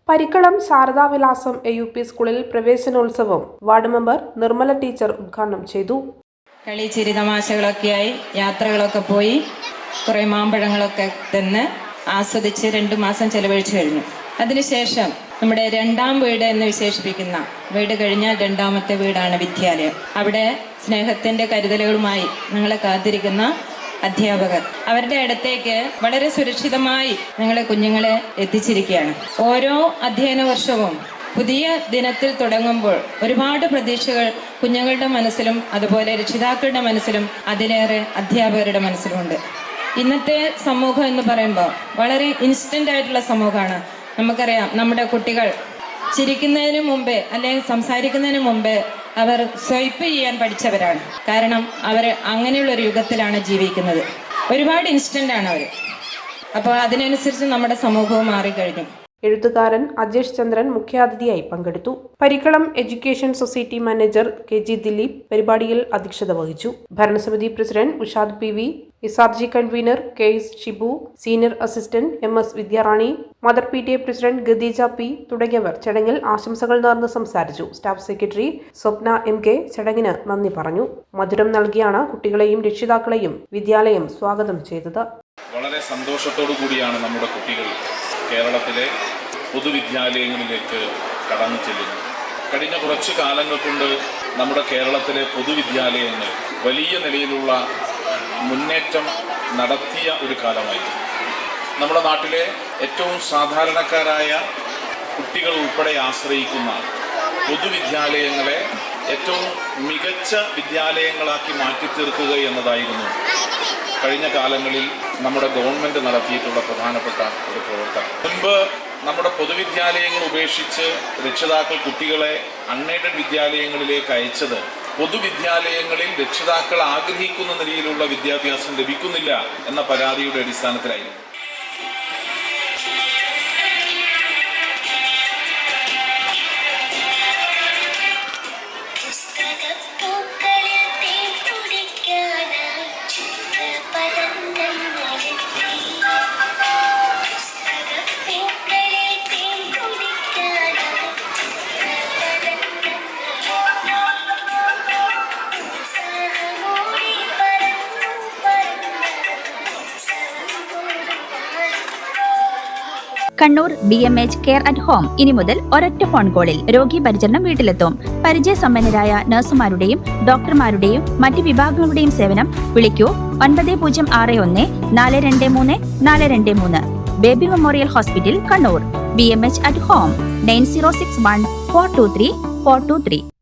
Parikkalam Sharadavilasam AUP സ്കൂളിൽ പ്രവേശനോത്സവം ward member Nirmala teacher ഉദ്ഘാടനം ചെയ്തു. കളി ചിരി തമാശകളൊക്കെയായി യാത്രകളൊക്കെ പോയി കുറെ മാമ്പഴങ്ങളൊക്കെ തന്നെ ആസ്വദിച്ച് 2 മാസം ചെലവഴിച്ചു കഴിഞ്ഞു. അതിനുശേഷം നമ്മുടെ രണ്ടാം വീട് എന്ന് വിശേഷിപ്പിക്കുന്ന വീട് കഴിഞ്ഞാൽ രണ്ടാമത്തെ വീടാണ് വിദ്യാലയം. അവിടെ സ്നേഹത്തിന്റെ കരുതലുകളുമായി ഞങ്ങളെ കാത്തിരിക്കുന്ന അധ്യാപകർ അവരുടെ അടുത്തേക്ക് വളരെ സുരക്ഷിതമായി ഞങ്ങളെ കുഞ്ഞുങ്ങളെ എത്തിച്ചിരിക്കുകയാണ്. ഓരോ അധ്യയന വർഷവും പുതിയ ദിനത്തിൽ തുടങ്ങുമ്പോൾ ഒരുപാട് പ്രതീക്ഷകൾ കുഞ്ഞുങ്ങളുടെ മനസ്സിലും അതുപോലെ രക്ഷിതാക്കളുടെ മനസ്സിലും അതിലേറെ അധ്യാപകരുടെ മനസ്സിലുമുണ്ട്. ഇന്നത്തെ സമൂഹം എന്ന് പറയുമ്പോൾ വളരെ ഇൻസ്റ്റന്റ് ആയിട്ടുള്ള സമൂഹമാണ്. നമുക്കറിയാം, നമ്മുടെ കുട്ടികൾ ചിരിക്കുന്നതിന് മുമ്പേ അല്ലെങ്കിൽ സംസാരിക്കുന്നതിന് മുമ്പേ അവർ സ്വൈപ്പ് ചെയ്യാൻ പഠിച്ചവരാണ്. കാരണം അവർ അങ്ങനെയുള്ളൊരു യുഗത്തിലാണ് ജീവിക്കുന്നത്. ഒരുപാട് ഇൻസ്റ്റന്റ് ആണ് അവർ. അപ്പോൾ അതിനനുസരിച്ച് നമ്മുടെ സമൂഹവും മാറിക്കഴിഞ്ഞു. എഴുത്തുകാരൻ അജേഷ് ചന്ദ്രൻ മുഖ്യാതിഥിയായി പങ്കെടുത്തു. Parikkalam education society manager KG Dileep പരിപാടിയിൽ അധ്യക്ഷത വഹിച്ചു. ഭരണസമിതി president Ushad PV, SRG convenor KS Shibu, senior assistant MS Vidyarani, mother PTA president Khadeeja P തുടങ്ങിയവർ ചടങ്ങിൽ ആശംസകൾ നേർന്ന് സംസാരിച്ചു. സ്റ്റാഫ് സെക്രട്ടറി സ്വപ്ന MK ചടങ്ങിന് നന്ദി പറഞ്ഞു. മധുരം നൽകിയാണ് കുട്ടികളെയും രക്ഷിതാക്കളെയും വിദ്യാലയം സ്വാഗതം ചെയ്തത്. വളരെ സന്തോഷത്തോടു കൂടിയാണ് നമ്മുടെ കുട്ടികൾ കേരളത്തിലെ പൊതുവിദ്യാലയങ്ങളിലേക്ക് കടന്നു ചെല്ലുന്നു. കഴിഞ്ഞ കുറച്ച് കാലങ്ങൾ കൊണ്ട് നമ്മുടെ കേരളത്തിലെ പൊതുവിദ്യാലയങ്ങൾ വലിയ നിലയിലുള്ള മുന്നേറ്റം നടത്തിയ ഒരു കാലമായിരുന്നു. നമ്മുടെ നാട്ടിലെ ഏറ്റവും സാധാരണക്കാരായ കുട്ടികൾ ഉൾപ്പെടെ ആശ്രയിക്കുന്ന പൊതുവിദ്യാലയങ്ങളെ ഏറ്റവും മികച്ച വിദ്യാലയങ്ങളാക്കി മാറ്റിത്തീർക്കുക എന്നതായിരുന്നു കഴിഞ്ഞ കാലങ്ങളിൽ നമ്മുടെ ഗവൺമെൻറ് നടത്തിയിട്ടുള്ള പ്രധാനപ്പെട്ട ഒരു പ്രവർത്തനം. മുൻപ് നമ്മുടെ പൊതുവിദ്യാലയങ്ങൾ ഉപേക്ഷിച്ച് രക്ഷിതാക്കൾ കുട്ടികളെ അൺഎയ്ഡഡ് വിദ്യാലയങ്ങളിലേക്ക് അയച്ചത് പൊതുവിദ്യാലയങ്ങളിൽ രക്ഷിതാക്കൾ ആഗ്രഹിക്കുന്ന നിലയിലുള്ള വിദ്യാഭ്യാസം ലഭിക്കുന്നില്ല എന്ന പരാതിയുടെ അടിസ്ഥാനത്തിലായിരുന്നു. Kannur BMH care at home ഇനി മുതൽ ഒരൊറ്റ ഫോൺ കോളിൽ രോഗി പരിചരണം വീട്ടിലെത്തും. പരിചയസമ്പന്നരായ നഴ്സുമാരുടെയും ഡോക്ടർമാരുടെയും മറ്റ് വിഭാഗങ്ങളുടെയും സേവനം വിളിക്കൂ 9061 423 423. Baby memorial hospital, Kannur. BMH at home 9061 423 423.